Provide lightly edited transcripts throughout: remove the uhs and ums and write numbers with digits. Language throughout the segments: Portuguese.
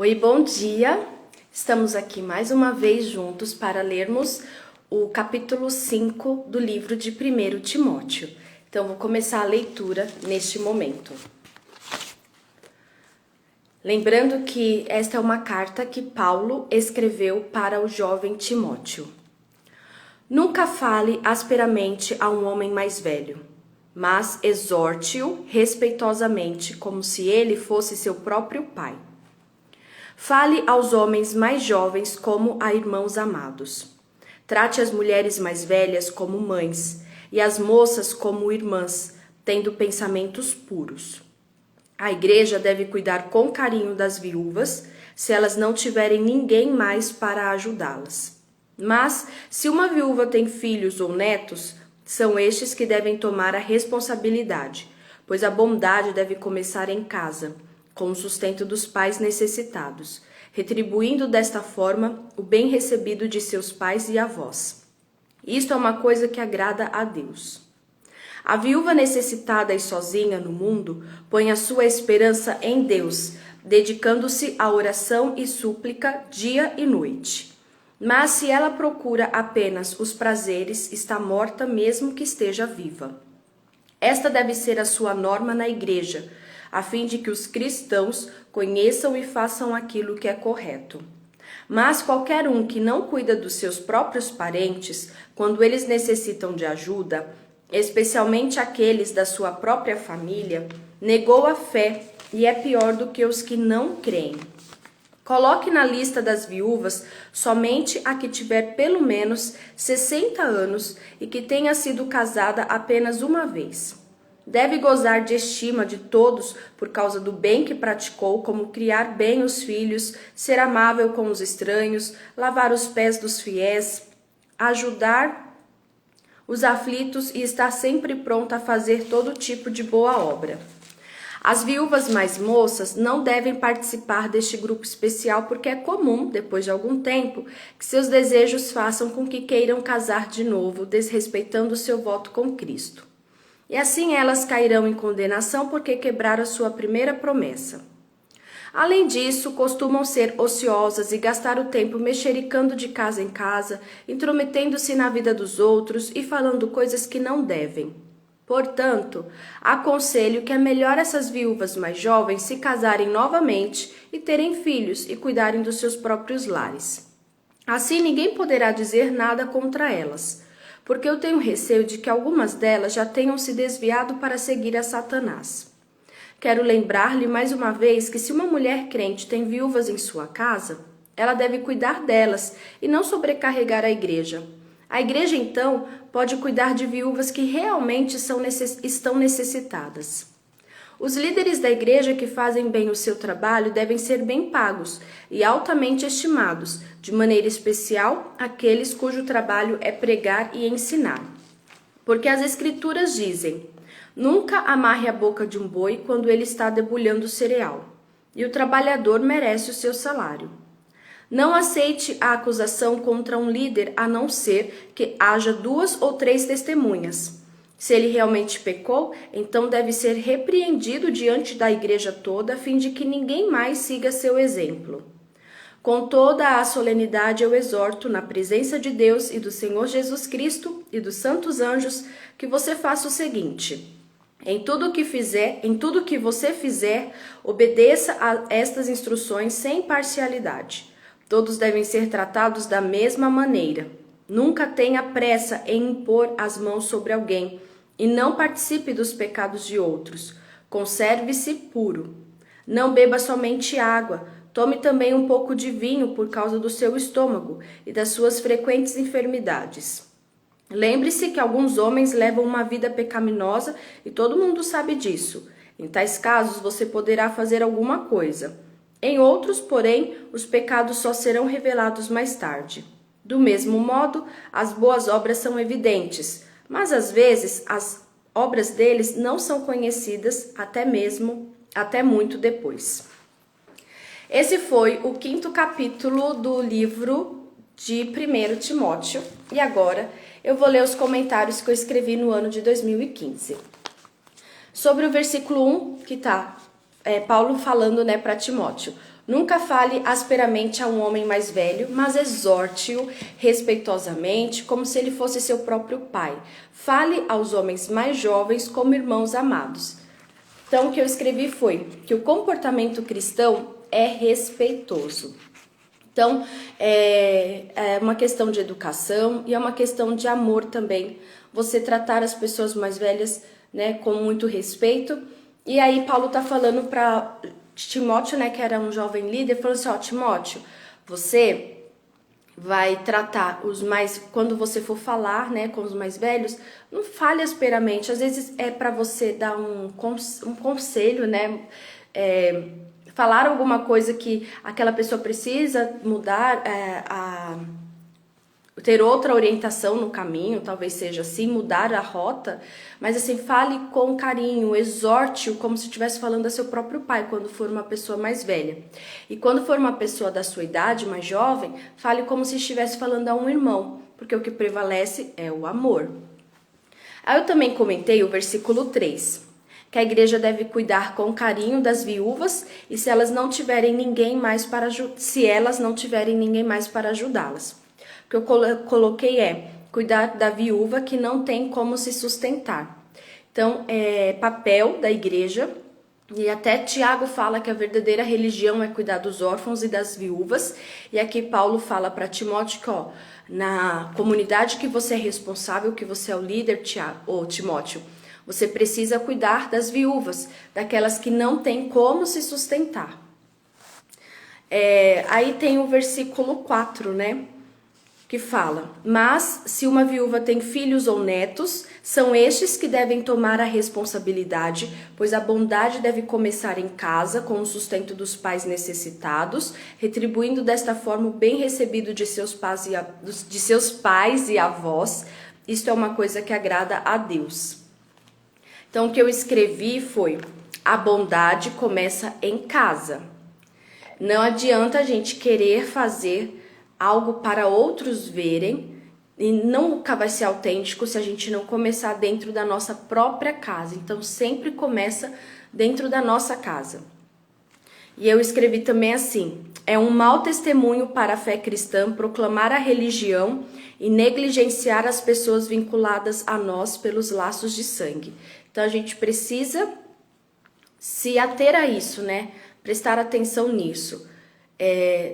Oi, bom dia! Estamos aqui mais uma vez juntos para lermos o capítulo 5 do livro de 1 Timóteo. Então, vou começar a leitura neste momento. Lembrando que esta é uma carta que Paulo escreveu para o jovem Timóteo. Nunca fale asperamente a um homem mais velho, mas exorte-o respeitosamente, como se ele fosse seu próprio pai. Fale aos homens mais jovens como a irmãos amados. Trate as mulheres mais velhas como mães e as moças como irmãs, tendo pensamentos puros. A igreja deve cuidar com carinho das viúvas, se elas não tiverem ninguém mais para ajudá-las. Mas, se uma viúva tem filhos ou netos, são estes que devem tomar a responsabilidade, pois a bondade deve começar em casa, com o sustento dos pais necessitados, retribuindo desta forma o bem recebido de seus pais e avós. Isto é uma coisa que agrada a Deus. A viúva necessitada e sozinha no mundo põe a sua esperança em Deus, dedicando-se à oração e súplica dia e noite. Mas se ela procura apenas os prazeres, está morta mesmo que esteja viva. Esta deve ser a sua norma na igreja, a fim de que os cristãos conheçam e façam aquilo que é correto. Mas qualquer um que não cuida dos seus próprios parentes, quando eles necessitam de ajuda, especialmente aqueles da sua própria família, negou a fé e é pior do que os que não creem. Coloque na lista das viúvas somente a que tiver pelo menos 60 anos e que tenha sido casada apenas uma vez. Deve gozar de estima de todos por causa do bem que praticou, como criar bem os filhos, ser amável com os estranhos, lavar os pés dos fiéis, ajudar os aflitos e estar sempre pronta a fazer todo tipo de boa obra. As viúvas mais moças não devem participar deste grupo especial porque é comum, depois de algum tempo, que seus desejos façam com que queiram casar de novo, desrespeitando seu voto com Cristo. E assim elas cairão em condenação porque quebraram a sua primeira promessa. Além disso, costumam ser ociosas e gastar o tempo mexericando de casa em casa, intrometendo-se na vida dos outros e falando coisas que não devem. Portanto, aconselho que é melhor essas viúvas mais jovens se casarem novamente e terem filhos e cuidarem dos seus próprios lares. Assim ninguém poderá dizer nada contra elas, porque eu tenho receio de que algumas delas já tenham se desviado para seguir a Satanás. Quero lembrar-lhe mais uma vez que se uma mulher crente tem viúvas em sua casa, ela deve cuidar delas e não sobrecarregar a igreja. A igreja, então, pode cuidar de viúvas que realmente estão necessitadas. Os líderes da igreja que fazem bem o seu trabalho devem ser bem pagos e altamente estimados, de maneira especial aqueles cujo trabalho é pregar e ensinar. Porque as escrituras dizem: nunca amarre a boca de um boi quando ele está debulhando o cereal, e o trabalhador merece o seu salário. Não aceite a acusação contra um líder a não ser que haja 2 ou 3 testemunhas. Se ele realmente pecou, então deve ser repreendido diante da igreja toda, a fim de que ninguém mais siga seu exemplo. Com toda a solenidade eu exorto, na presença de Deus e do Senhor Jesus Cristo e dos santos anjos, que você faça o seguinte: em tudo que você fizer, obedeça a estas instruções sem parcialidade. Todos devem ser tratados da mesma maneira. Nunca tenha pressa em impor as mãos sobre alguém e não participe dos pecados de outros. Conserve-se puro. Não beba somente água. Tome também um pouco de vinho por causa do seu estômago e das suas frequentes enfermidades. Lembre-se que alguns homens levam uma vida pecaminosa e todo mundo sabe disso. Em tais casos, você poderá fazer alguma coisa. Em outros, porém, os pecados só serão revelados mais tarde. Do mesmo modo, as boas obras são evidentes, mas às vezes as obras deles não são conhecidas até muito depois. Esse foi o 5º capítulo do livro de 1 Timóteo e agora eu vou ler os comentários que eu escrevi no ano de 2015. Sobre o versículo 1, que está Paulo falando para Timóteo: Nunca fale asperamente a um homem mais velho, mas exorte-o respeitosamente, como se ele fosse seu próprio pai. Fale aos homens mais jovens como irmãos amados. Então, o que eu escrevi foi que o comportamento cristão é respeitoso. Então, é uma questão de educação e é uma questão de amor também. Você tratar as pessoas mais velhas, né, com muito respeito. E aí, Paulo está falando para Timóteo, né, que era um jovem líder, falou assim, ó, Timóteo, você vai tratar os mais, quando você for falar, né, com os mais velhos, não fale asperamente. Às vezes é para você dar um conselho, né, falar alguma coisa que aquela pessoa precisa mudar, ter outra orientação no caminho, talvez seja assim, mudar a rota, mas assim, fale com carinho, exorte-o como se estivesse falando a seu próprio pai, quando for uma pessoa mais velha. E quando for uma pessoa da sua idade, mais jovem, fale como se estivesse falando a um irmão, porque o que prevalece é o amor. Aí eu também comentei o versículo 3, que a igreja deve cuidar com carinho das viúvas e se elas não tiverem ninguém mais para ajudá-las. O que eu coloquei é cuidar da viúva que não tem como se sustentar. Então, é papel da igreja, e até Tiago fala que a verdadeira religião é cuidar dos órfãos e das viúvas. E aqui Paulo fala para Timóteo que, na comunidade que você é responsável, que você é o líder, Timóteo, você precisa cuidar das viúvas, daquelas que não têm como se sustentar. Aí tem o versículo 4, né? Que fala, mas se uma viúva tem filhos ou netos, são estes que devem tomar a responsabilidade, pois a bondade deve começar em casa, com o sustento dos pais necessitados, retribuindo desta forma o bem recebido de seus pais e avós. Isto é uma coisa que agrada a Deus. Então, o que eu escrevi foi, a bondade começa em casa. Não adianta a gente querer fazer algo para outros verem e nunca vai ser autêntico se a gente não começar dentro da nossa própria casa. Então sempre começa dentro da nossa casa. E eu escrevi também assim, é um mau testemunho para a fé cristã proclamar a religião e negligenciar as pessoas vinculadas a nós pelos laços de sangue. Então a gente precisa se ater a isso, né? Prestar atenção nisso.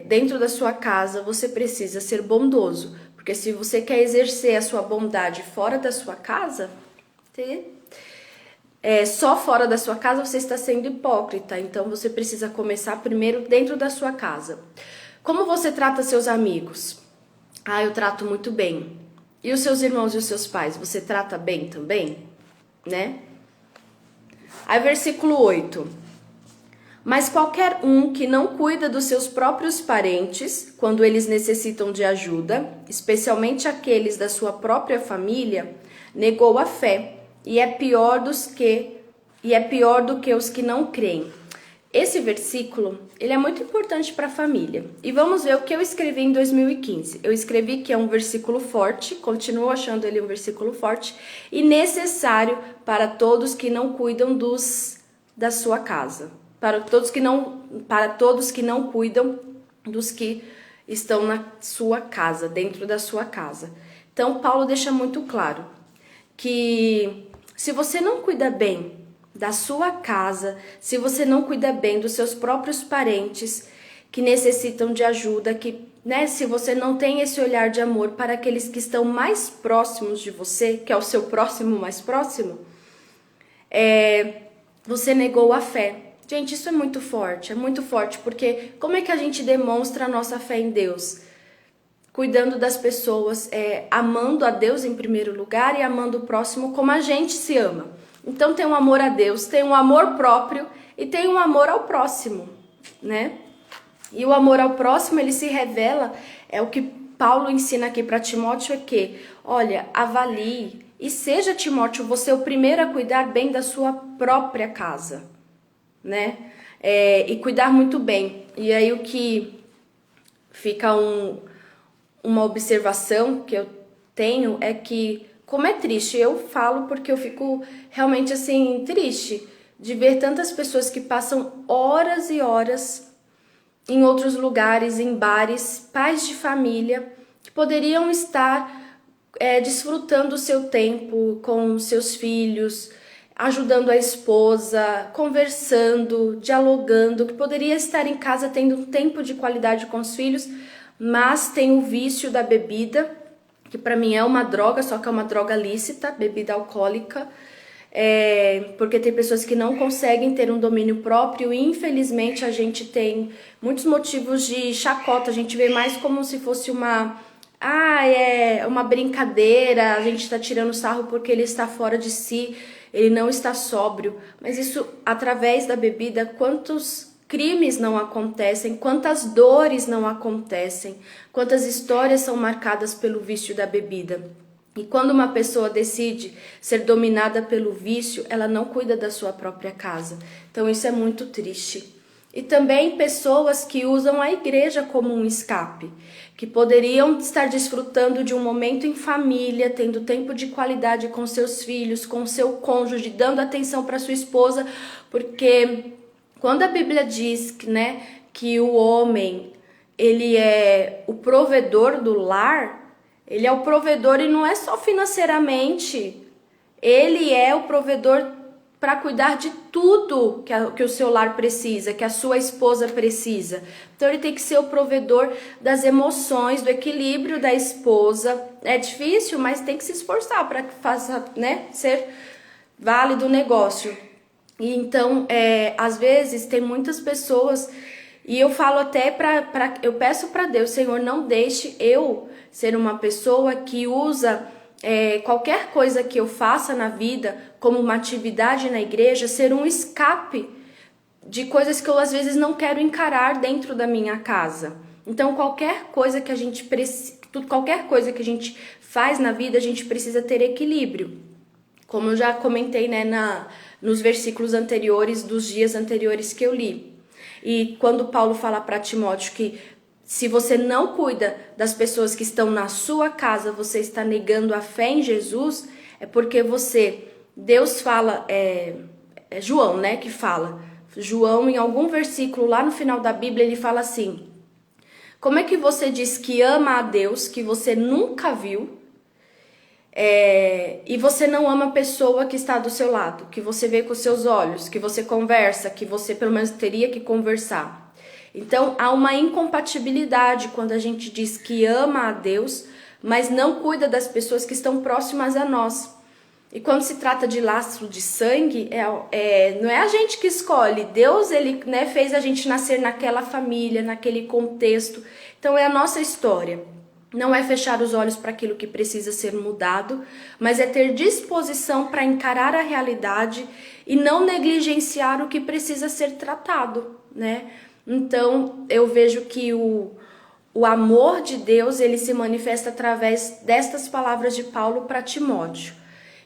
Dentro da sua casa você precisa ser bondoso, porque se você quer exercer a sua bondade fora da sua casa, só fora da sua casa você está sendo hipócrita. Então você precisa começar primeiro dentro da sua casa. Como você trata seus amigos? Eu trato muito bem. E os seus irmãos e os seus pais, você trata bem também? Né? Aí versículo 8. Mas qualquer um que não cuida dos seus próprios parentes, quando eles necessitam de ajuda, especialmente aqueles da sua própria família, negou a fé e é pior do que os que não creem. Esse versículo, ele é muito importante para a família. E vamos ver o que eu escrevi em 2015. Eu escrevi que é um versículo forte, continuo achando ele um versículo forte e necessário para todos que não cuidam da sua casa. Para todos que não cuidam dos que estão na sua casa, dentro da sua casa. Então, Paulo deixa muito claro que se você não cuida bem da sua casa, se você não cuida bem dos seus próprios parentes que necessitam de ajuda, se você não tem esse olhar de amor para aqueles que estão mais próximos de você, que é o seu próximo mais próximo, você negou a fé. Gente, isso é muito forte, porque como é que a gente demonstra a nossa fé em Deus? Cuidando das pessoas, amando a Deus em primeiro lugar e amando o próximo como a gente se ama. Então tem um amor a Deus, tem um amor próprio e tem um amor ao próximo, né? E o amor ao próximo, ele se revela, o que Paulo ensina aqui para Timóteo olha, avalie e seja, Timóteo, você o primeiro a cuidar bem da sua própria casa, né? E cuidar muito bem. E aí o que fica uma observação que eu tenho é que, como é triste, eu falo porque eu fico realmente assim triste de ver tantas pessoas que passam horas e horas em outros lugares, em bares, pais de família que poderiam estar desfrutando o seu tempo com seus filhos, ajudando a esposa, conversando, dialogando, que poderia estar em casa tendo um tempo de qualidade com os filhos, mas tem o vício da bebida, que para mim é uma droga, só que é uma droga lícita, bebida alcoólica, porque tem pessoas que não conseguem ter um domínio próprio e infelizmente a gente tem muitos motivos de chacota, a gente vê mais como se fosse uma brincadeira, a gente está tirando sarro porque ele está fora de si, ele não está sóbrio. Mas isso, através da bebida, quantos crimes não acontecem, quantas dores não acontecem, quantas histórias são marcadas pelo vício da bebida. E quando uma pessoa decide ser dominada pelo vício, ela não cuida da sua própria casa. Então isso é muito triste. E também pessoas que usam a igreja como um escape, que poderiam estar desfrutando de um momento em família, tendo tempo de qualidade com seus filhos, com seu cônjuge, dando atenção para sua esposa, porque quando a Bíblia diz que o homem ele é o provedor do lar, ele é o provedor e não é só financeiramente, ele é o provedor para cuidar de tudo que o seu lar precisa, que a sua esposa precisa. Então ele tem que ser o provedor das emoções, do equilíbrio da esposa. É difícil, mas tem que se esforçar para que faça, ser válido o negócio. E então, às vezes tem muitas pessoas, e eu falo até eu peço para Deus, Senhor, não deixe eu ser uma pessoa que usa qualquer coisa que eu faça na vida, como uma atividade na igreja, ser um escape de coisas que eu às vezes não quero encarar dentro da minha casa. Então qualquer coisa que a gente faz na vida, a gente precisa ter equilíbrio. Como eu já comentei, nos versículos anteriores, dos dias anteriores que eu li. E quando Paulo fala para Timóteo que se você não cuida das pessoas que estão na sua casa, você está negando a fé em Jesus, é porque Deus fala, é João, que fala. João, em algum versículo lá no final da Bíblia, ele fala assim: como é que você diz que ama a Deus, que você nunca viu, e você não ama a pessoa que está do seu lado, que você vê com os seus olhos, que você conversa, que você pelo menos teria que conversar? Então, há uma incompatibilidade quando a gente diz que ama a Deus, mas não cuida das pessoas que estão próximas a nós. E quando se trata de laço de sangue, não é a gente que escolhe. Deus, ele fez a gente nascer naquela família, naquele contexto. Então, é a nossa história. Não é fechar os olhos para aquilo que precisa ser mudado, mas é ter disposição para encarar a realidade e não negligenciar o que precisa ser tratado, Então, eu vejo que o amor de Deus, ele se manifesta através destas palavras de Paulo para Timóteo.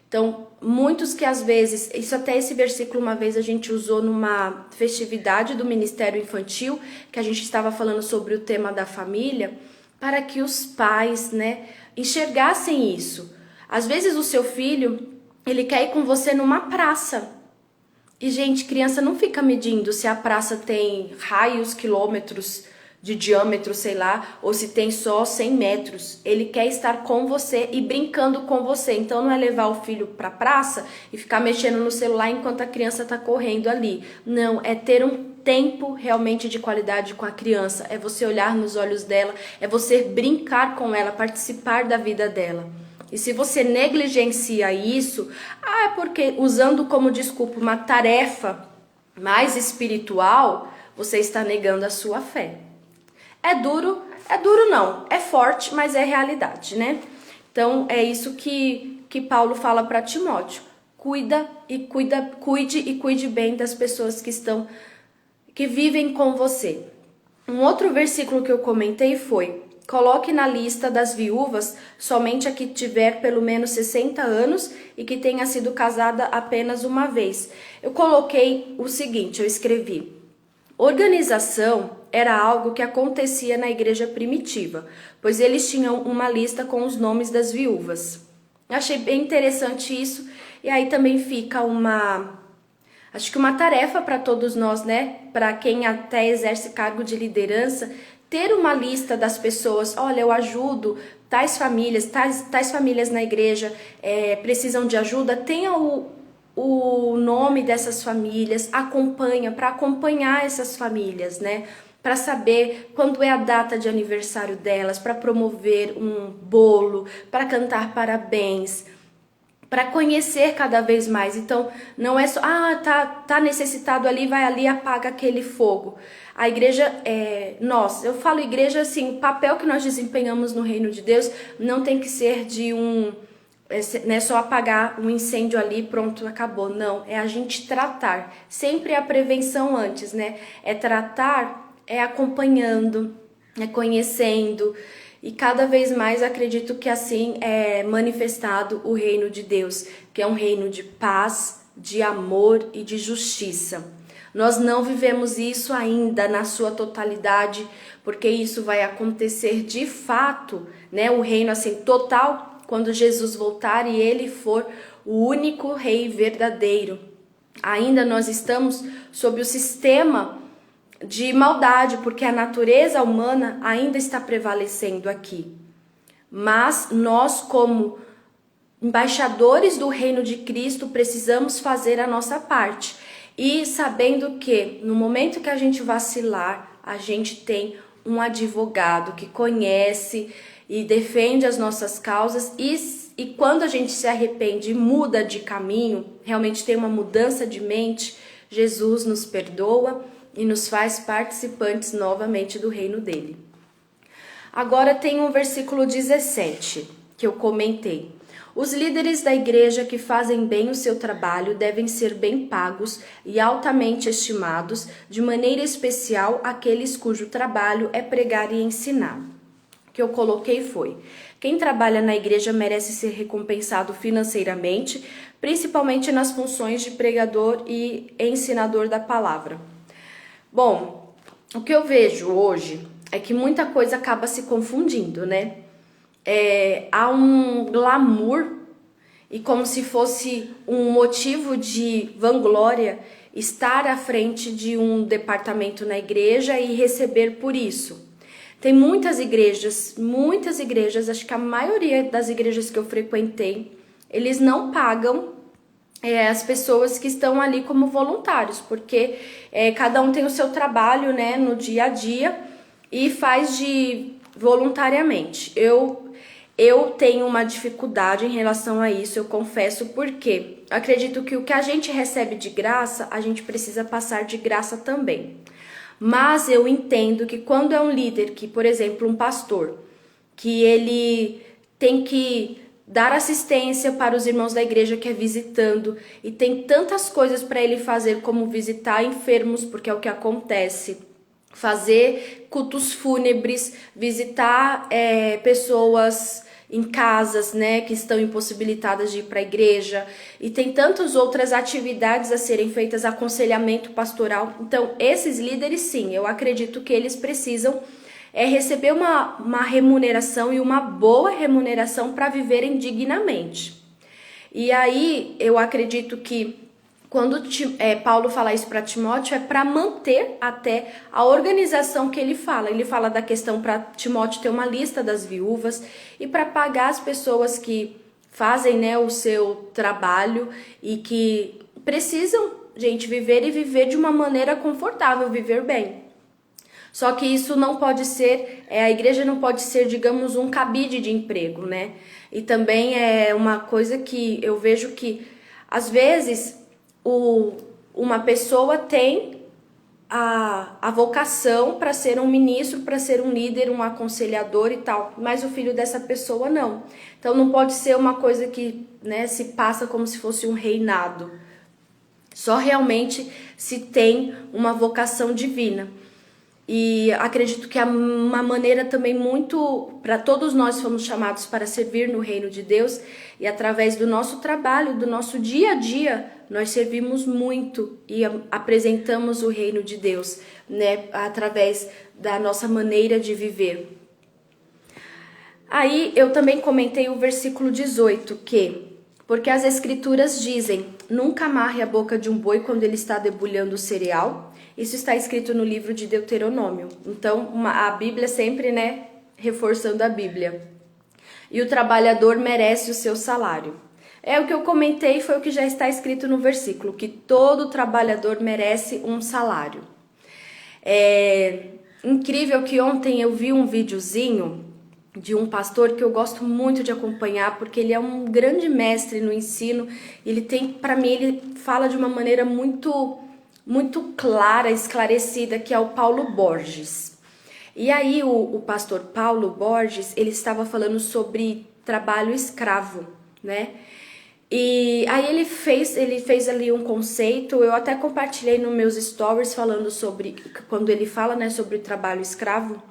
Então, muitos que às vezes, esse versículo uma vez a gente usou numa festividade do Ministério Infantil, que a gente estava falando sobre o tema da família, para que os pais, enxergassem isso. Às vezes o seu filho, ele quer ir com você numa praça. E, gente, criança não fica medindo se a praça tem raios, quilômetros de diâmetro, sei lá, ou se tem só 100 metros. Ele quer estar com você e brincando com você. Então, não é levar o filho para a praça e ficar mexendo no celular enquanto a criança está correndo ali. Não, é ter um tempo realmente de qualidade com a criança. É você olhar nos olhos dela, é você brincar com ela, participar da vida dela. E se você negligencia isso, é porque usando como desculpa uma tarefa mais espiritual, você está negando a sua fé. É duro não, é forte, mas é realidade, Então é isso que Paulo fala para Timóteo. Cuide bem das pessoas que vivem com você. Um outro versículo que eu comentei foi: coloque na lista das viúvas somente a que tiver pelo menos 60 anos e que tenha sido casada apenas uma vez. Eu coloquei o seguinte, eu escrevi: organização era algo que acontecia na igreja primitiva, pois eles tinham uma lista com os nomes das viúvas. Achei bem interessante isso, e aí também fica acho que uma tarefa para todos nós, né? Para quem até exerce cargo de liderança, ter uma lista das pessoas. Olha, eu ajudo tais famílias na igreja precisam de ajuda. Tenha o nome dessas famílias, para acompanhar essas famílias, né? Para saber quando é a data de aniversário delas, para promover um bolo, para cantar parabéns, para conhecer cada vez mais. Então, não é só, tá necessitado ali, vai ali e apaga aquele fogo. A igreja, eu falo igreja assim, o papel que nós desempenhamos no reino de Deus não tem que ser de né, só apagar um incêndio ali, pronto, acabou. Não, é a gente tratar. Sempre a prevenção antes, né? É tratar, é acompanhando, é conhecendo. E cada vez mais acredito que assim é manifestado o reino de Deus, que é um reino de paz, de amor e de justiça. Nós não vivemos isso ainda na sua totalidade, porque isso vai acontecer de fato, né? O reino assim total quando Jesus voltar e ele for o único rei verdadeiro. Ainda nós estamos sob o sistema de maldade, porque a natureza humana ainda está prevalecendo aqui. Mas nós, como embaixadores do reino de Cristo, precisamos fazer a nossa parte. E sabendo que no momento que a gente vacilar, a gente tem um advogado que conhece e defende as nossas causas, e quando a gente se arrepende e muda de caminho, realmente tem uma mudança de mente, Jesus nos perdoa e nos faz participantes novamente do reino dele. Agora tem o versículo 17, que eu comentei. Os líderes da igreja que fazem bem o seu trabalho devem ser bem pagos e altamente estimados, de maneira especial aqueles cujo trabalho é pregar e ensinar. O que eu coloquei foi: quem trabalha na igreja merece ser recompensado financeiramente, principalmente nas funções de pregador e ensinador da palavra. Bom, o que eu vejo hoje é que muita coisa acaba se confundindo, né? Há um glamour e como se fosse um motivo de vanglória estar à frente de um departamento na igreja e receber por isso. Tem muitas igrejas, acho que a maioria das igrejas que eu frequentei, eles não pagam as pessoas que estão ali como voluntários, porque cada um tem o seu trabalho, né, no dia a dia e faz voluntariamente. Eu tenho uma dificuldade em relação a isso, eu confesso, porque acredito que o que a gente recebe de graça, a gente precisa passar de graça também. Mas eu entendo que quando é um líder, que, por exemplo, um pastor, que ele tem que dar assistência para os irmãos da igreja que é visitando, e tem tantas coisas para ele fazer, como visitar enfermos, porque é o que acontece, fazer cultos fúnebres, visitar pessoas em casas, né, que estão impossibilitadas de ir para a igreja, e tem tantas outras atividades a serem feitas, aconselhamento pastoral. Então, esses líderes, sim, eu acredito que eles precisam receber uma remuneração, e uma boa remuneração, para viverem dignamente. E aí, eu acredito que quando Paulo fala isso para Timóteo, é para manter até a organização que ele fala. Ele fala da questão para Timóteo ter uma lista das viúvas e para pagar as pessoas que fazem, né, o seu trabalho e que precisam, gente, viver e viver de uma maneira confortável, viver bem. Só que isso não pode ser, a igreja não pode ser, digamos, um cabide de emprego, né? E também é uma coisa que eu vejo que, às vezes, uma pessoa tem a vocação para ser um ministro, para ser um líder, um aconselhador e tal, mas o filho dessa pessoa não. Então não pode ser uma coisa que, né, se passa como se fosse um reinado. Só realmente se tem uma vocação divina. E acredito que é uma maneira também muito, para todos nós fomos chamados para servir no reino de Deus, e através do nosso trabalho, do nosso dia a dia, nós servimos muito e apresentamos o reino de Deus, né, através da nossa maneira de viver. Aí eu também comentei o versículo 18, porque as escrituras dizem: nunca amarre a boca de um boi quando ele está debulhando o cereal. Isso está escrito no livro de Deuteronômio. Então, a Bíblia sempre, né, reforçando a Bíblia. E o trabalhador merece o seu salário. É o que eu comentei, foi o que já está escrito no versículo, que todo trabalhador merece um salário. É incrível que ontem eu vi um videozinho de um pastor que eu gosto muito de acompanhar, porque ele é um grande mestre no ensino. Ele tem, para mim, ele fala de uma maneira muito clara, esclarecida, que é o Paulo Borges. E aí o pastor Paulo Borges, ele estava falando sobre trabalho escravo, né? E aí ele fez ali um conceito, eu até compartilhei nos meus stories falando sobre, quando ele fala, né, sobre o trabalho escravo.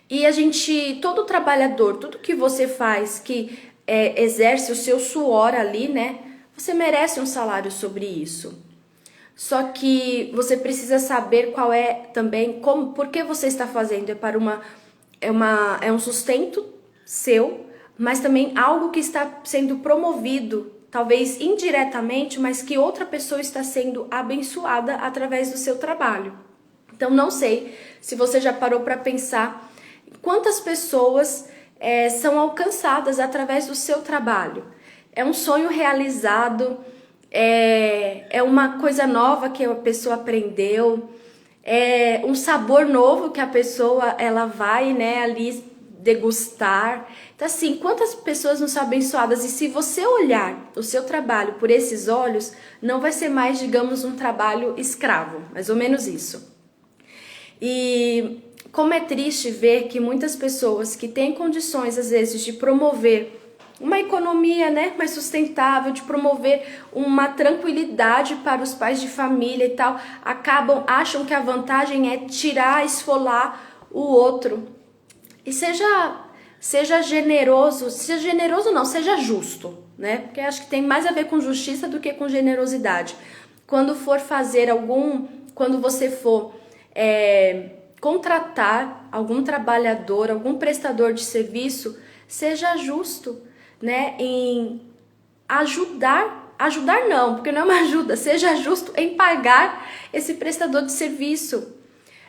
E a gente, todo trabalhador, tudo que você faz, que exerce o seu suor ali, né, você merece um salário sobre isso. Só que você precisa saber qual é também, por que você está fazendo, é um sustento seu, mas também algo que está sendo promovido, talvez indiretamente, mas que outra pessoa está sendo abençoada através do seu trabalho. Então não sei se você já parou para pensar quantas pessoas são alcançadas através do seu trabalho. É um sonho realizado, é uma coisa nova que a pessoa aprendeu, é um sabor novo que a pessoa ela vai, né, ali degustar. Então assim, quantas pessoas não são abençoadas? E se você olhar o seu trabalho por esses olhos, não vai ser mais, digamos, um trabalho escravo, mais ou menos isso. E como é triste ver que muitas pessoas que têm condições, às vezes, de promover uma economia, né, mais sustentável, de promover uma tranquilidade para os pais de família e tal, acham que a vantagem é tirar, esfolar o outro. E seja generoso não, seja justo, né? Porque acho que tem mais a ver com justiça do que com generosidade. Quando você for contratar algum trabalhador, algum prestador de serviço, seja justo, né, em ajudar não, porque não é uma ajuda, seja justo em pagar esse prestador de serviço.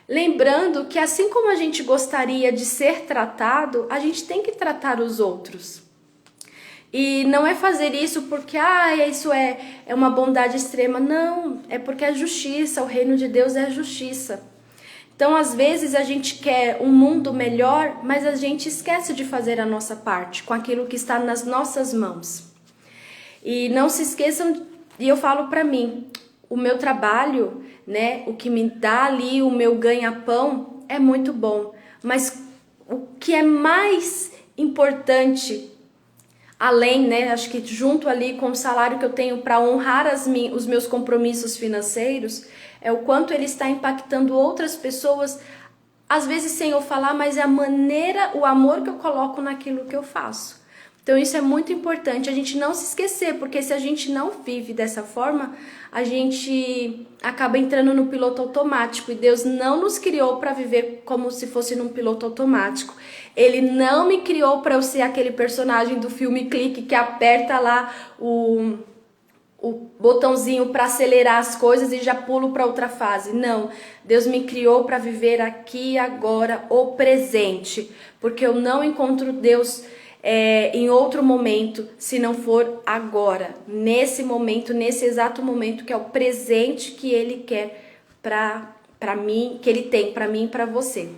Lembrando que assim como a gente gostaria de ser tratado, a gente tem que tratar os outros. E não é fazer isso porque isso é uma bondade extrema, não, é porque é justiça, o reino de Deus é justiça. Então, às vezes, a gente quer um mundo melhor, mas a gente esquece de fazer a nossa parte com aquilo que está nas nossas mãos. E não se esqueçam, e eu falo para mim, o meu trabalho, né, o que me dá ali o meu ganha-pão é muito bom, mas o que é mais importante, além, né, acho que junto ali com o salário que eu tenho para honrar os meus compromissos financeiros, é o quanto ele está impactando outras pessoas, às vezes sem eu falar, mas é a maneira, o amor que eu coloco naquilo que eu faço. Então isso é muito importante, a gente não se esquecer, porque se a gente não vive dessa forma, a gente acaba entrando no piloto automático, e Deus não nos criou para viver como se fosse num piloto automático. Ele não me criou para eu ser aquele personagem do filme Clique que aperta lá o botãozinho para acelerar as coisas e já pulo para outra fase. Não, Deus me criou para viver aqui e agora, o presente, porque eu não encontro Deus em outro momento, se não for agora, nesse momento, nesse exato momento, que é o presente que Ele quer para mim, que Ele tem para mim e para você.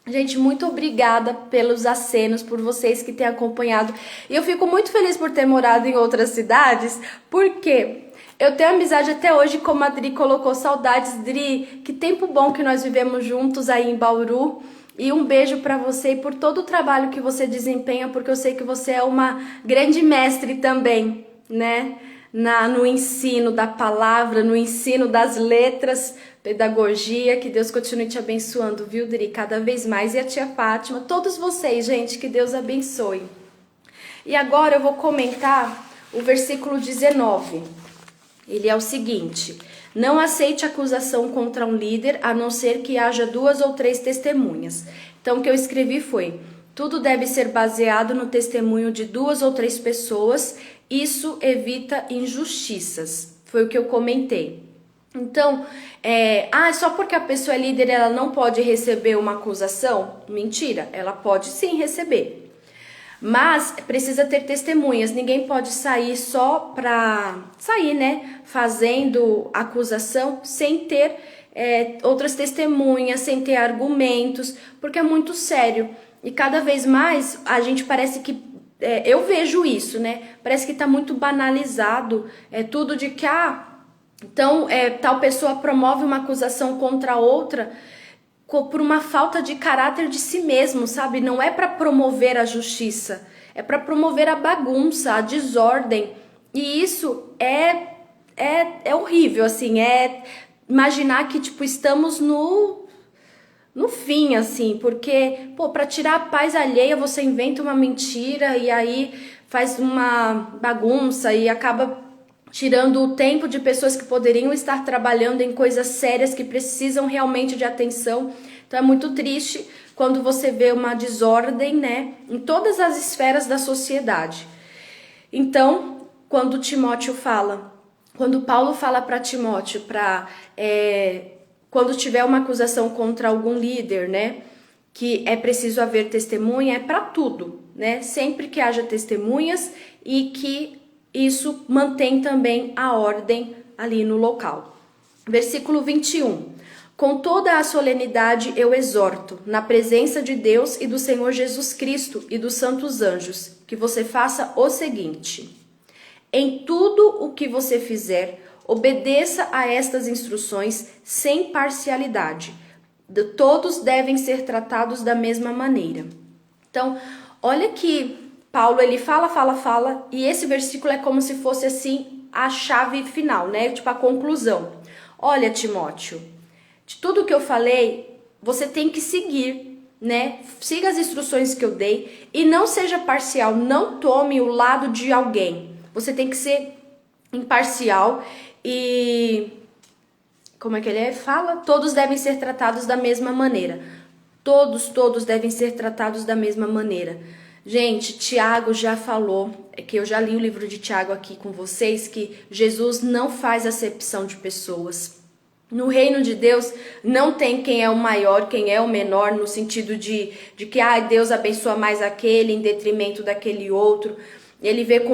Gente, muito obrigada pelos acenos, por vocês que têm acompanhado. E eu fico muito feliz por ter morado em outras cidades, porque eu tenho amizade até hoje, como a Dri colocou, saudades. Dri, que tempo bom que nós vivemos juntos aí em Bauru. E um beijo para você e por todo o trabalho que você desempenha, porque eu sei que você é uma grande mestre também, né? No ensino da palavra, no ensino das letras, pedagogia, que Deus continue te abençoando, viu, Dri? Cada vez mais. E a tia Fátima, todos vocês, gente, que Deus abençoe. E agora eu vou comentar o versículo 19. Ele é o seguinte: não aceite acusação contra um líder, a não ser que haja 2 ou 3 testemunhas. Então, o que eu escrevi foi: tudo deve ser baseado no testemunho de 2 ou 3 pessoas Isso evita injustiças. Foi o que eu comentei. Então, só porque a pessoa é líder ela não pode receber uma acusação? Mentira, ela pode sim receber. Mas precisa ter testemunhas, ninguém pode sair só pra sair, né, fazendo acusação sem ter outras testemunhas, sem ter argumentos, porque é muito sério. E cada vez mais a gente parece que, eu vejo isso, né, parece que tá muito banalizado, tudo de que, então tal pessoa promove uma acusação contra outra, por uma falta de caráter de si mesmo, sabe? Não é para promover a justiça, é para promover a bagunça, a desordem. E isso é horrível, assim, imaginar que, tipo, estamos no fim, assim, porque, pô, para tirar a paz alheia, você inventa uma mentira e aí faz uma bagunça e acaba tirando o tempo de pessoas que poderiam estar trabalhando em coisas sérias que precisam realmente de atenção. Então é muito triste quando você vê uma desordem, né, em todas as esferas da sociedade. Então, quando Paulo fala para Timóteo, quando tiver uma acusação contra algum líder, né, que é preciso haver testemunha, é para tudo, né, sempre que haja testemunhas e que isso mantém também a ordem ali no local. Versículo 21. Com toda a solenidade eu exorto, na presença de Deus e do Senhor Jesus Cristo e dos santos anjos, que você faça o seguinte: em tudo o que você fizer, obedeça a estas instruções sem parcialidade. Todos devem ser tratados da mesma maneira. Então, olha que Paulo, ele fala, e esse versículo é como se fosse assim a chave final, né? Tipo a conclusão. Olha, Timóteo, de tudo que eu falei, você tem que seguir, né? Siga as instruções que eu dei e não seja parcial, não tome o lado de alguém. Você tem que ser imparcial e como é que ele fala? Todos devem ser tratados da mesma maneira. Todos devem ser tratados da mesma maneira. Gente, Tiago já falou, que eu já li o livro de Tiago aqui com vocês, que Jesus não faz acepção de pessoas. No reino de Deus não tem quem é o maior, quem é o menor, no sentido de que Deus abençoa mais aquele em detrimento daquele outro. Ele vê com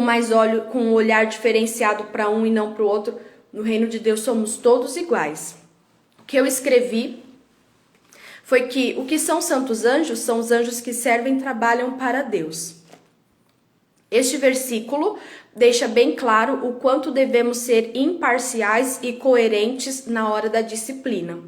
um olhar diferenciado para um e não para o outro. No reino de Deus somos todos iguais. O que eu escrevi foi que o que são santos anjos são os anjos que servem e trabalham para Deus. Este versículo deixa bem claro o quanto devemos ser imparciais e coerentes na hora da disciplina.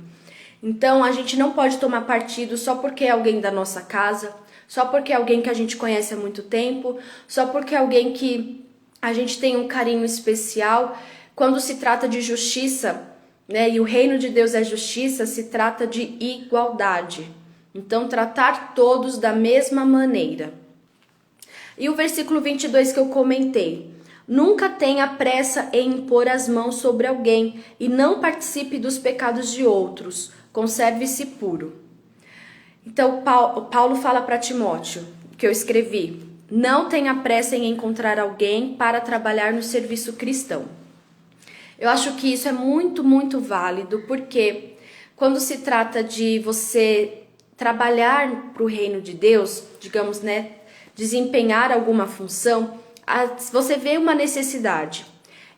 Então, a gente não pode tomar partido só porque é alguém da nossa casa, só porque é alguém que a gente conhece há muito tempo, só porque é alguém que a gente tem um carinho especial. Quando se trata de justiça, né, e o reino de Deus é justiça, se trata de igualdade. Então, tratar todos da mesma maneira. E o versículo 22 que eu comentei. Nunca tenha pressa em impor as mãos sobre alguém e não participe dos pecados de outros. Conserve-se puro. Então, Paulo fala para Timóteo, que eu escrevi, não tenha pressa em encontrar alguém para trabalhar no serviço cristão. Eu acho que isso é muito, muito válido, porque quando se trata de você trabalhar para o reino de Deus, digamos, né, desempenhar alguma função, você vê uma necessidade.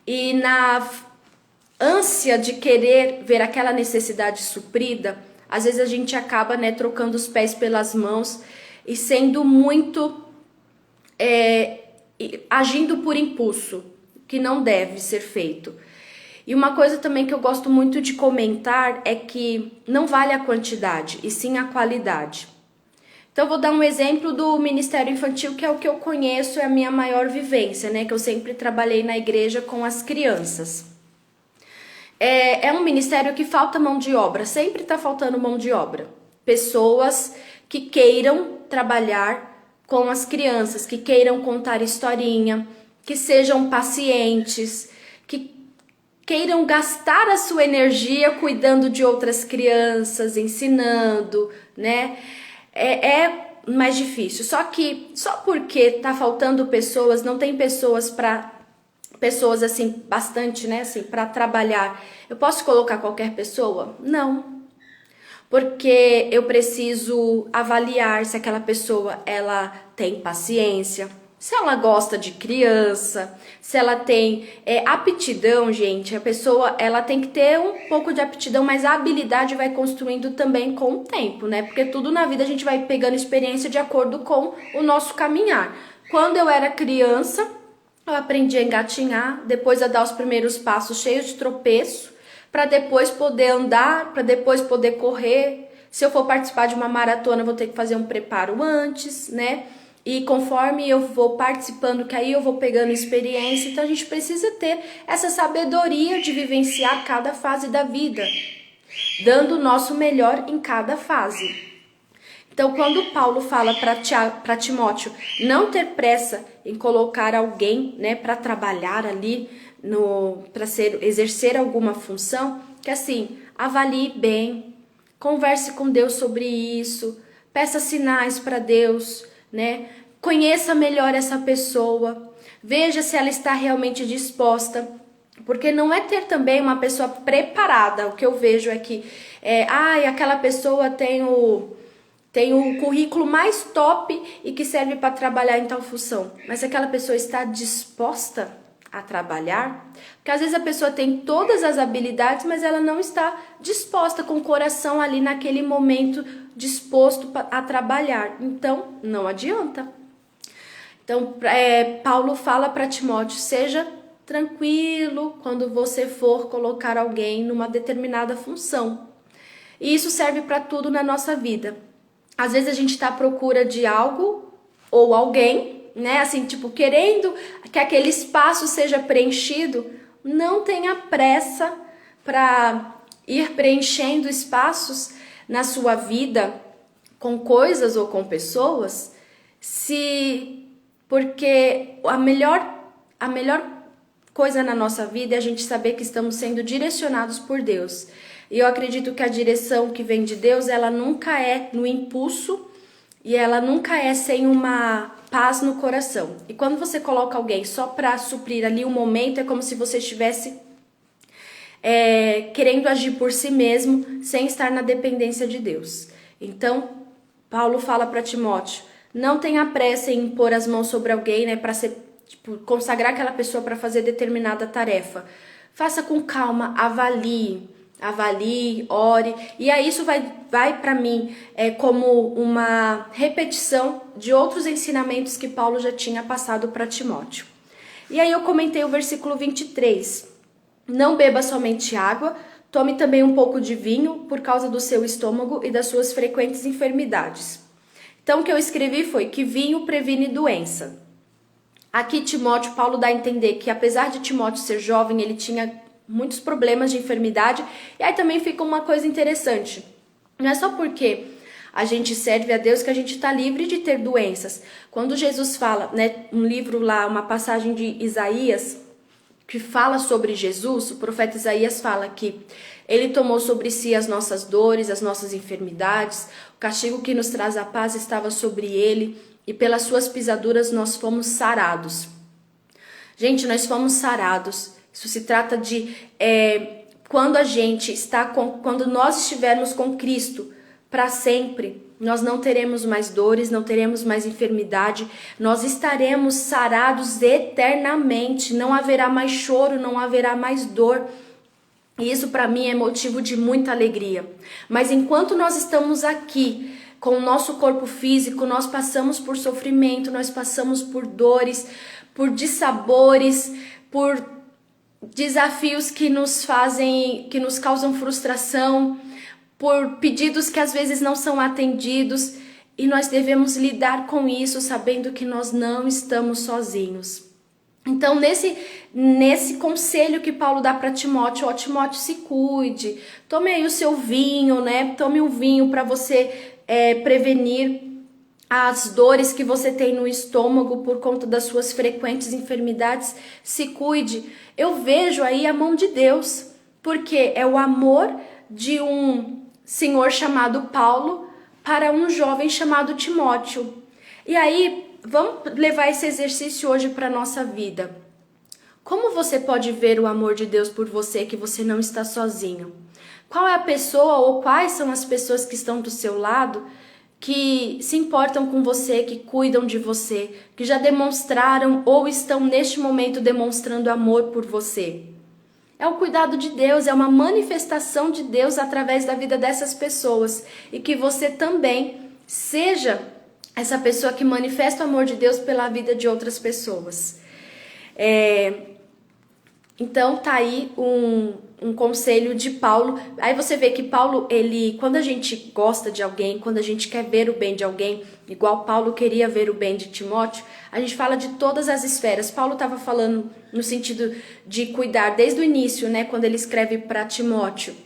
E na ânsia de querer ver aquela necessidade suprida, às vezes a gente acaba, né, trocando os pés pelas mãos e sendo muito, agindo por impulso, que não deve ser feito. E uma coisa também que eu gosto muito de comentar é que não vale a quantidade, e sim a qualidade. Então, eu vou dar um exemplo do Ministério Infantil, que é o que eu conheço, é a minha maior vivência, né? Que eu sempre trabalhei na igreja com as crianças. É um ministério que falta mão de obra, sempre está faltando mão de obra. Pessoas que queiram trabalhar com as crianças, que queiram contar historinha, que sejam pacientes, que queiram gastar a sua energia cuidando de outras crianças, ensinando, né? É mais difícil. Só que só porque tá faltando pessoas, não tem pessoas para pessoas assim, bastante, né, assim, para trabalhar. Eu posso colocar qualquer pessoa? Não. Porque eu preciso avaliar se aquela pessoa ela tem paciência, se ela gosta de criança, se ela tem aptidão, gente. A pessoa ela tem que ter um pouco de aptidão, mas a habilidade vai construindo também com o tempo, né? Porque tudo na vida a gente vai pegando experiência de acordo com o nosso caminhar. Quando eu era criança, eu aprendi a engatinhar, depois a dar os primeiros passos cheios de tropeço, para depois poder andar, para depois poder correr. Se eu for participar de uma maratona, eu vou ter que fazer um preparo antes, né? E conforme eu vou participando, que aí eu vou pegando experiência, então a gente precisa ter essa sabedoria de vivenciar cada fase da vida, dando o nosso melhor em cada fase. Então, quando Paulo fala para Timóteo não ter pressa em colocar alguém, né, para trabalhar ali, para exercer alguma função, que assim, avalie bem, converse com Deus sobre isso, peça sinais para Deus, né? Conheça melhor essa pessoa, veja se ela está realmente disposta, porque não é ter também uma pessoa preparada. O que eu vejo é que aquela pessoa tem o currículo mais top e que serve para trabalhar em tal função, mas aquela pessoa está disposta a trabalhar? Porque às vezes a pessoa tem todas as habilidades, mas ela não está disposta, com o coração ali naquele momento disposto a trabalhar, então não adianta. Então Paulo fala para Timóteo: seja tranquilo quando você for colocar alguém numa determinada função. E isso serve para tudo na nossa vida. Às vezes a gente está à procura de algo ou alguém, né? Assim, tipo, querendo que aquele espaço seja preenchido. Não tenha pressa para ir preenchendo espaços na sua vida com coisas ou com pessoas, porque a melhor coisa na nossa vida é a gente saber que estamos sendo direcionados por Deus. E eu acredito que a direção que vem de Deus, ela nunca é no impulso e ela nunca é sem uma paz no coração. E quando você coloca alguém só para suprir ali um momento, é como se você estivesse querendo agir por si mesmo, sem estar na dependência de Deus. Então, Paulo fala para Timóteo: não tenha pressa em pôr as mãos sobre alguém, né, para consagrar aquela pessoa para fazer determinada tarefa. Faça com calma, avalie, ore, e aí isso vai para mim como uma repetição de outros ensinamentos que Paulo já tinha passado para Timóteo. E aí eu comentei o versículo 23, não beba somente água, tome também um pouco de vinho por causa do seu estômago e das suas frequentes enfermidades. Então o que eu escrevi foi que vinho previne doença. Aqui Paulo dá a entender que apesar de Timóteo ser jovem, ele tinha muitos problemas de enfermidade. E aí também fica uma coisa interessante: não é só porque a gente serve a Deus que a gente está livre de ter doenças. Quando Jesus fala, né, um livro lá, uma passagem de Isaías, que fala sobre Jesus, o profeta Isaías fala que ele tomou sobre si as nossas dores, as nossas enfermidades, o castigo que nos traz a paz estava sobre ele, e pelas suas pisaduras nós fomos sarados. Gente, nós fomos sarados. Isso se trata de quando nós estivermos com Cristo para sempre, nós não teremos mais dores, não teremos mais enfermidade, nós estaremos sarados eternamente, não haverá mais choro, não haverá mais dor. E isso para mim é motivo de muita alegria. Mas enquanto nós estamos aqui com o nosso corpo físico, nós passamos por sofrimento, nós passamos por dores, por dissabores, por desafios que nos causam frustração, por pedidos que às vezes não são atendidos, e nós devemos lidar com isso sabendo que nós não estamos sozinhos. Então, nesse conselho que Paulo dá para Timóteo: Timóteo, se cuide, tome aí o seu vinho, né? Tome um vinho para você prevenir as dores que você tem no estômago por conta das suas frequentes enfermidades. Se cuide. Eu vejo aí a mão de Deus, porque é o amor de um senhor chamado Paulo para um jovem chamado Timóteo. E aí, vamos levar esse exercício hoje para a nossa vida. Como você pode ver o amor de Deus por você, que você não está sozinho? Qual é a pessoa ou quais são as pessoas que estão do seu lado que se importam com você, que cuidam de você, que já demonstraram ou estão neste momento demonstrando amor por você? É o cuidado de Deus, é uma manifestação de Deus através da vida dessas pessoas. E que você também seja essa pessoa que manifesta o amor de Deus pela vida de outras pessoas. Então tá aí um conselho de Paulo. Aí você vê que Paulo, quando a gente gosta de alguém, quando a gente quer ver o bem de alguém, igual Paulo queria ver o bem de Timóteo, a gente fala de todas as esferas. Paulo estava falando no sentido de cuidar desde o início, né, quando ele escreve para Timóteo,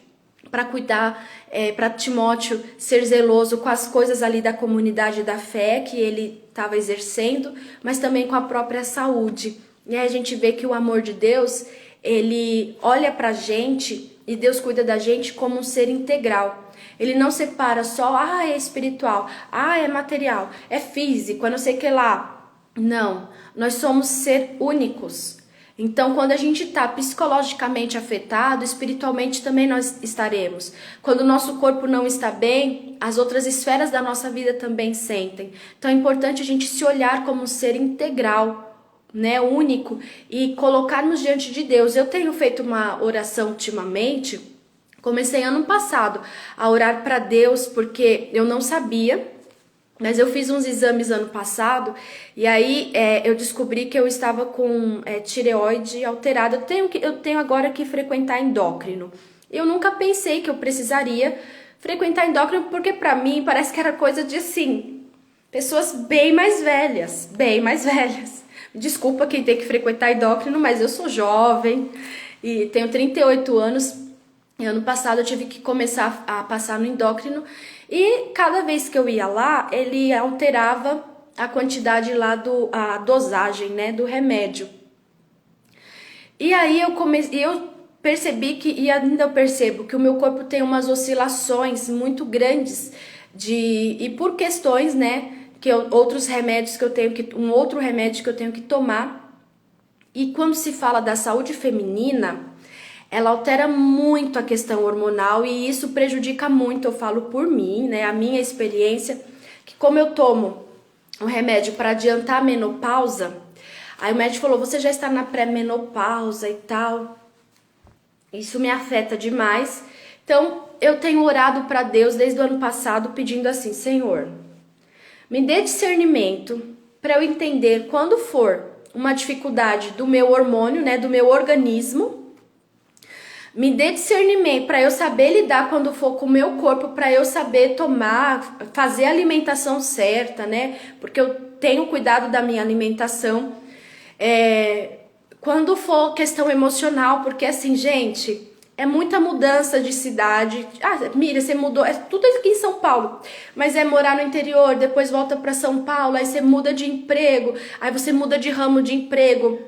para cuidar, para Timóteo ser zeloso com as coisas ali da comunidade da fé que ele estava exercendo, mas também com a própria saúde. E aí a gente vê que o amor de Deus, ele olha pra gente e Deus cuida da gente como um ser integral. Ele não separa só, é espiritual, é material, é físico, eu não sei o que lá. Não, nós somos ser únicos. Então, quando a gente está psicologicamente afetado, espiritualmente também nós estaremos. Quando o nosso corpo não está bem, as outras esferas da nossa vida também sentem. Então, é importante a gente se olhar como um ser integral, né, único, e colocarmos diante de Deus. Eu tenho feito uma oração ultimamente, comecei ano passado a orar para Deus, porque eu não sabia, mas eu fiz uns exames ano passado, e aí eu descobri que eu estava com tireoide alterada. Eu tenho agora que frequentar endócrino. Eu nunca pensei que eu precisaria frequentar endócrino, porque para mim parece que era coisa de, assim, pessoas bem mais velhas, bem mais velhas. Desculpa quem tem que frequentar endócrino, mas eu sou jovem e tenho 38 anos. E ano passado eu tive que começar a passar no endócrino e cada vez que eu ia lá, ele alterava a quantidade lá a dosagem, né, do remédio. E aí eu percebi e ainda eu percebo que o meu corpo tem umas oscilações muito grandes e por questões, né, outros remédios que eu tenho um outro remédio que eu tenho que tomar. E quando se fala da saúde feminina, ela altera muito a questão hormonal e isso prejudica muito. Eu falo por mim, né, a minha experiência, que como eu tomo um remédio para adiantar a menopausa, aí o médico falou: você já está na pré-menopausa e tal. Isso me afeta demais. Então eu tenho orado para Deus desde o ano passado pedindo assim: Senhor, me dê discernimento para eu entender quando for uma dificuldade do meu hormônio, né, do meu organismo. Me dê discernimento para eu saber lidar quando for com o meu corpo, para eu saber tomar, fazer a alimentação certa, né? Porque eu tenho cuidado da minha alimentação. Quando for questão emocional, porque assim, gente, é muita mudança de cidade. Mira, você mudou, é tudo aqui em São Paulo, mas é morar no interior, depois volta para São Paulo, aí você muda de emprego, aí você muda de ramo de emprego.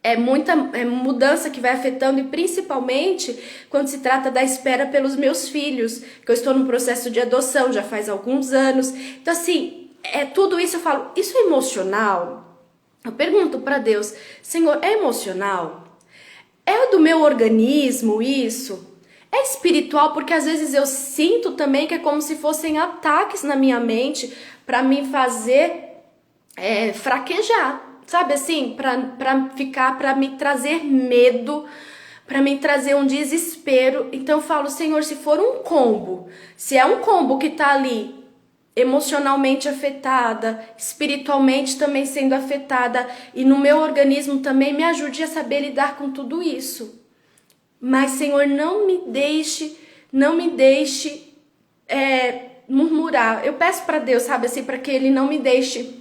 É muita mudança que vai afetando, e principalmente quando se trata da espera pelos meus filhos, que eu estou no processo de adoção já faz alguns anos. Então assim, tudo isso eu falo, isso é emocional? Eu pergunto para Deus: Senhor, é emocional? É do meu organismo isso? É espiritual? Porque às vezes eu sinto também que é como se fossem ataques na minha mente para me fazer fraquejar, sabe assim? Para me trazer medo, para me trazer um desespero. Então eu falo: Senhor, se for um combo, se é um combo que tá ali emocionalmente afetada, espiritualmente também sendo afetada, e no meu organismo também, me ajude a saber lidar com tudo isso. Mas, Senhor, não me deixe murmurar. Eu peço para Deus, sabe assim, para que Ele não me deixe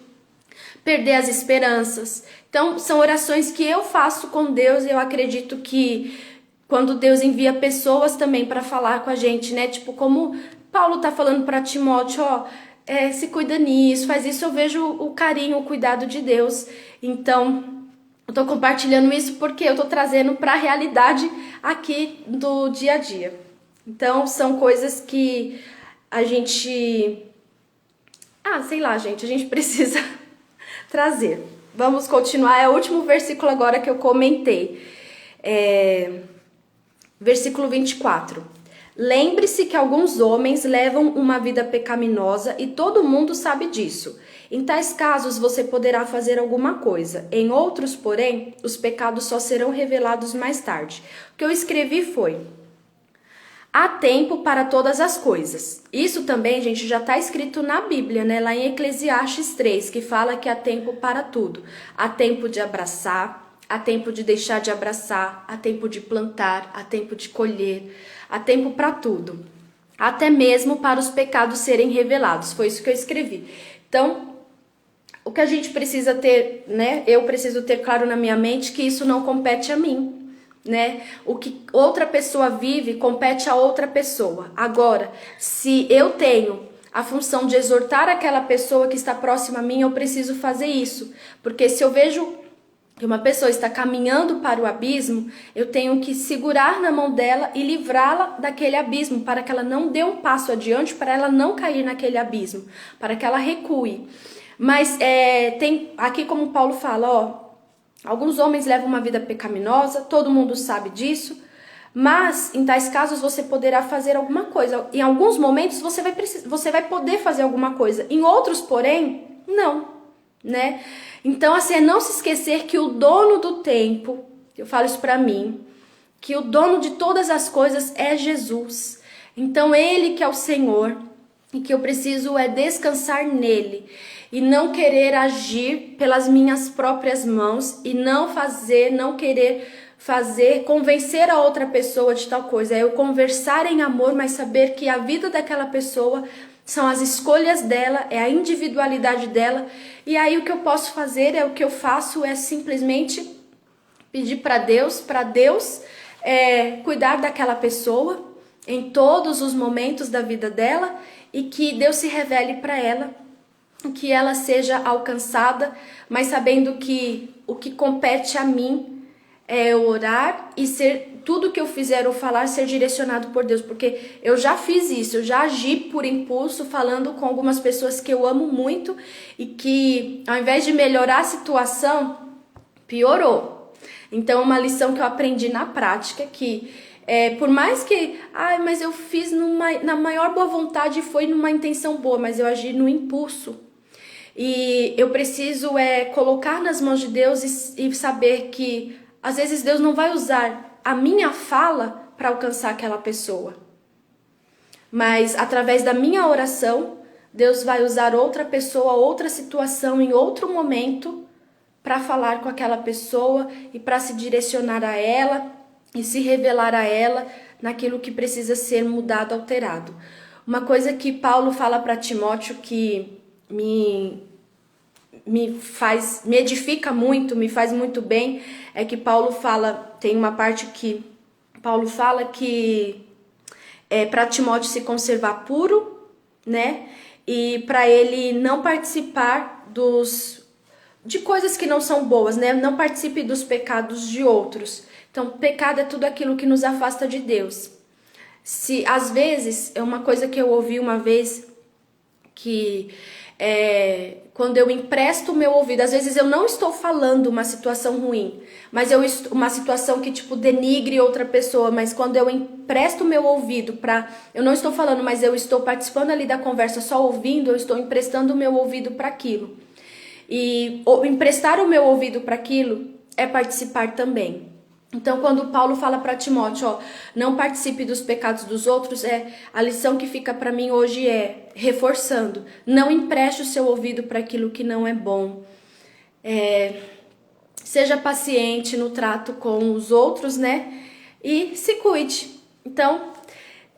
perder as esperanças. Então, são orações que eu faço com Deus, e eu acredito que quando Deus envia pessoas também para falar com a gente, né? Tipo, como Paulo tá falando para Timóteo, se cuida nisso, faz isso, eu vejo o carinho, o cuidado de Deus. Então, eu tô compartilhando isso porque eu tô trazendo para a realidade aqui do dia a dia. Então, são coisas que a gente... sei lá, gente, a gente precisa trazer. Vamos continuar, é o último versículo agora que eu comentei. Versículo 24. Lembre-se que alguns homens levam uma vida pecaminosa e todo mundo sabe disso. Em tais casos você poderá fazer alguma coisa. Em outros, porém, os pecados só serão revelados mais tarde. O que eu escrevi foi: há tempo para todas as coisas. Isso também, gente, já está escrito na Bíblia, né? Lá em Eclesiastes 3, que fala que há tempo para tudo. Há tempo de abraçar, há tempo de deixar de abraçar, há tempo de plantar, há tempo de colher, há tempo para tudo. Até mesmo para os pecados serem revelados. Foi isso que eu escrevi. Então, o que a gente precisa ter, né? Eu preciso ter claro na minha mente que isso não compete a mim, né? O que outra pessoa vive compete a outra pessoa. Agora, se eu tenho a função de exortar aquela pessoa que está próxima a mim, eu preciso fazer isso. Porque se eu vejo que uma pessoa está caminhando para o abismo, eu tenho que segurar na mão dela e livrá-la daquele abismo, para que ela não dê um passo adiante, para ela não cair naquele abismo, para que ela recue. Mas tem aqui, como Paulo fala, alguns homens levam uma vida pecaminosa, todo mundo sabe disso, mas em tais casos você poderá fazer alguma coisa. Em alguns momentos você vai poder fazer alguma coisa, em outros, porém, não, né? Então, assim, é não se esquecer que o dono do tempo, eu falo isso pra mim, que o dono de todas as coisas é Jesus. Então, ele que é o Senhor, e que eu preciso descansar nele e não querer agir pelas minhas próprias mãos e não querer fazer, convencer a outra pessoa de tal coisa. É eu conversar em amor, mas saber que a vida daquela pessoa são as escolhas dela, é a individualidade dela. E aí o que eu posso fazer, o que eu faço é simplesmente pedir para Deus cuidar daquela pessoa em todos os momentos da vida dela e que Deus se revele para ela, que ela seja alcançada, mas sabendo que o que compete a mim é orar e ser tudo que eu fizer ou falar ser direcionado por Deus, porque eu já fiz isso, eu já agi por impulso falando com algumas pessoas que eu amo muito e que ao invés de melhorar a situação, piorou. Então uma lição que eu aprendi na prática que por mais que, mas eu fiz na maior boa vontade e foi numa intenção boa, mas eu agi no impulso. E eu preciso colocar nas mãos de Deus e saber que às vezes Deus não vai usar a minha fala para alcançar aquela pessoa. Mas através da minha oração, Deus vai usar outra pessoa, outra situação, em outro momento, para falar com aquela pessoa e para se direcionar a ela e se revelar a ela naquilo que precisa ser mudado, alterado. Uma coisa que Paulo fala para Timóteo que me edifica muito, me faz muito bem, é que Paulo fala, tem uma parte que Paulo fala que para Timóteo se conservar puro, né? E para ele não participar de coisas que não são boas, né? Não participe dos pecados de outros. Então, pecado é tudo aquilo que nos afasta de Deus. Se às vezes, é uma coisa que eu ouvi uma vez, que quando eu empresto o meu ouvido, às vezes eu não estou falando uma situação ruim, mas uma situação que tipo denigre outra pessoa, mas quando eu empresto o meu ouvido eu não estou falando, mas eu estou participando ali da conversa só ouvindo, eu estou emprestando o meu ouvido para aquilo. E emprestar o meu ouvido para aquilo é participar também. Então, quando Paulo fala para Timóteo, não participe dos pecados dos outros, a lição que fica para mim hoje reforçando, não empreste o seu ouvido para aquilo que não é bom. Seja paciente no trato com os outros, né? E se cuide. Então,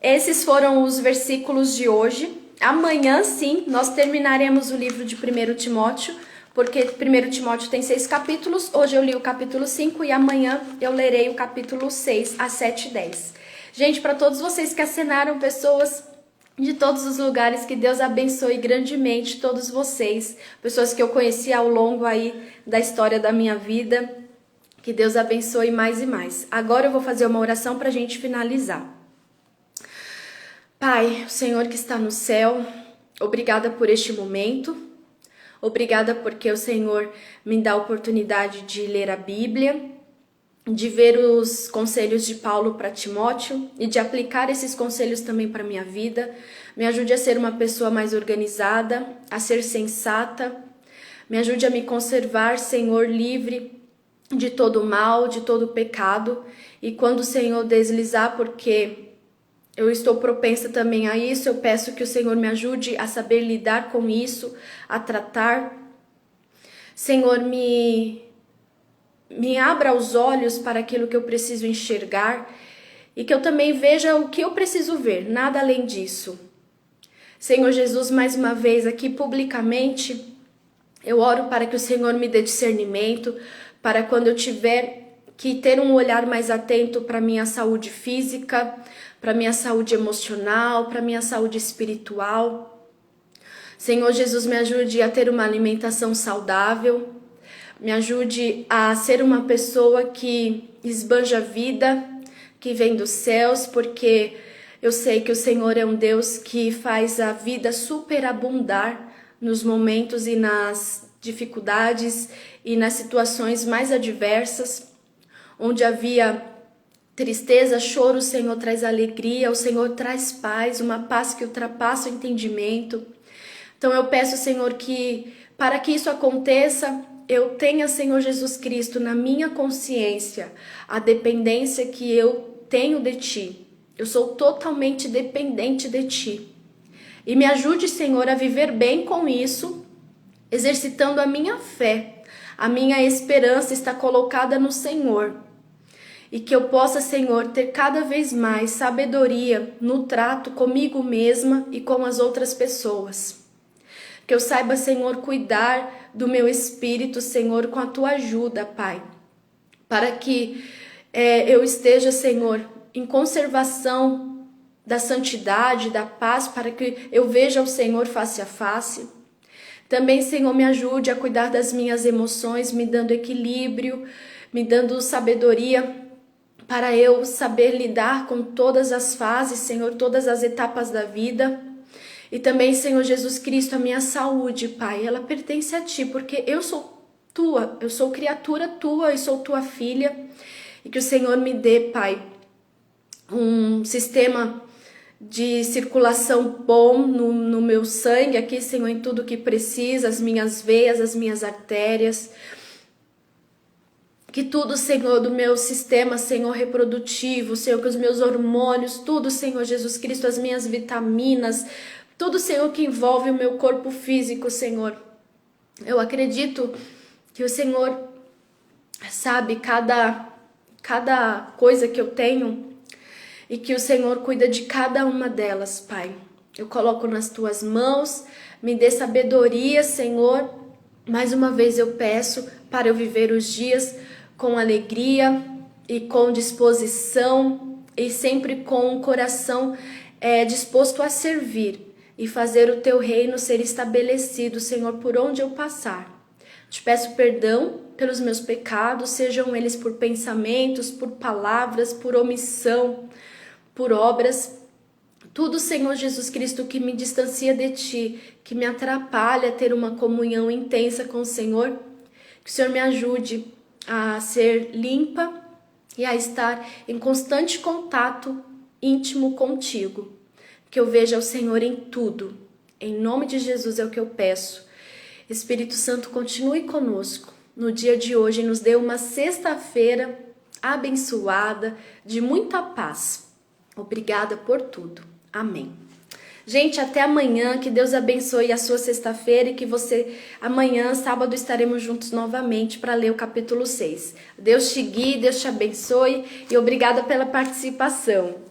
esses foram os versículos de hoje. Amanhã, sim, nós terminaremos o livro de 1 Timóteo, porque 1 Timóteo tem 6 capítulos, hoje eu li o capítulo 5 e amanhã eu lerei o capítulo 6, a 7 e 10. Gente, para todos vocês que assinaram, pessoas de todos os lugares, que Deus abençoe grandemente todos vocês, pessoas que eu conheci ao longo aí da história da minha vida, que Deus abençoe mais e mais. Agora eu vou fazer uma oração para a gente finalizar. Pai, o Senhor que está no céu, obrigada por este momento. Obrigada porque o Senhor me dá a oportunidade de ler a Bíblia, de ver os conselhos de Paulo para Timóteo e de aplicar esses conselhos também para a minha vida. Me ajude a ser uma pessoa mais organizada, a ser sensata. Me ajude a me conservar, Senhor, livre de todo mal, de todo pecado. E quando o Senhor deslizar, porque eu estou propensa também a isso, eu peço que o Senhor me ajude a saber lidar com isso, a tratar. Senhor, me abra os olhos para aquilo que eu preciso enxergar e que eu também veja o que eu preciso ver, nada além disso. Senhor Jesus, mais uma vez aqui publicamente, eu oro para que o Senhor me dê discernimento, para quando eu tiver que ter um olhar mais atento para minha saúde física, para minha saúde emocional, para minha saúde espiritual. Senhor Jesus, me ajude a ter uma alimentação saudável, me ajude a ser uma pessoa que esbanja a vida, que vem dos céus, porque eu sei que o Senhor é um Deus que faz a vida superabundar nos momentos e nas dificuldades e nas situações mais adversas, onde havia tristeza, choro, o Senhor traz alegria, o Senhor traz paz, uma paz que ultrapassa o entendimento. Então eu peço, Senhor, que para que isso aconteça, eu tenha, Senhor Jesus Cristo, na minha consciência, a dependência que eu tenho de Ti. Eu sou totalmente dependente de Ti. E me ajude, Senhor, a viver bem com isso, exercitando a minha fé. A minha esperança está colocada no Senhor. E que eu possa, Senhor, ter cada vez mais sabedoria no trato comigo mesma e com as outras pessoas. Que eu saiba, Senhor, cuidar do meu espírito, Senhor, com a Tua ajuda, Pai. Para que eu esteja, Senhor, em conservação da santidade, da paz, para que eu veja o Senhor face a face. Também, Senhor, me ajude a cuidar das minhas emoções, me dando equilíbrio, me dando sabedoria, para eu saber lidar com todas as fases, Senhor, todas as etapas da vida. E também, Senhor Jesus Cristo, a minha saúde, Pai, ela pertence a Ti, porque eu sou Tua, eu sou criatura Tua, eu sou Tua filha. E que o Senhor me dê, Pai, um sistema de circulação bom no meu sangue aqui, Senhor, em tudo que precisa, as minhas veias, as minhas artérias. Que tudo, Senhor, do meu sistema, Senhor, reprodutivo, Senhor, que os meus hormônios, tudo, Senhor Jesus Cristo, as minhas vitaminas, tudo, Senhor, que envolve o meu corpo físico, Senhor. Eu acredito que o Senhor sabe cada coisa que eu tenho e que o Senhor cuida de cada uma delas, Pai. Eu coloco nas Tuas mãos, me dê sabedoria, Senhor. Mais uma vez eu peço para eu viver os dias com alegria e com disposição e sempre com o coração disposto a servir e fazer o Teu reino ser estabelecido, Senhor, por onde eu passar. Te peço perdão pelos meus pecados, sejam eles por pensamentos, por palavras, por omissão, por obras. Tudo, Senhor Jesus Cristo, que me distancia de Ti, que me atrapalha a ter uma comunhão intensa com o Senhor, que o Senhor me ajude a ser limpa e a estar em constante contato íntimo contigo. Que eu veja o Senhor em tudo. Em nome de Jesus é o que eu peço. Espírito Santo, continue conosco no dia de hoje e nos dê uma sexta-feira abençoada, de muita paz. Obrigada por tudo. Amém. Gente, até amanhã, que Deus abençoe a sua sexta-feira e que amanhã, sábado, estaremos juntos novamente para ler o capítulo 6. Deus te guie, Deus te abençoe e obrigada pela participação.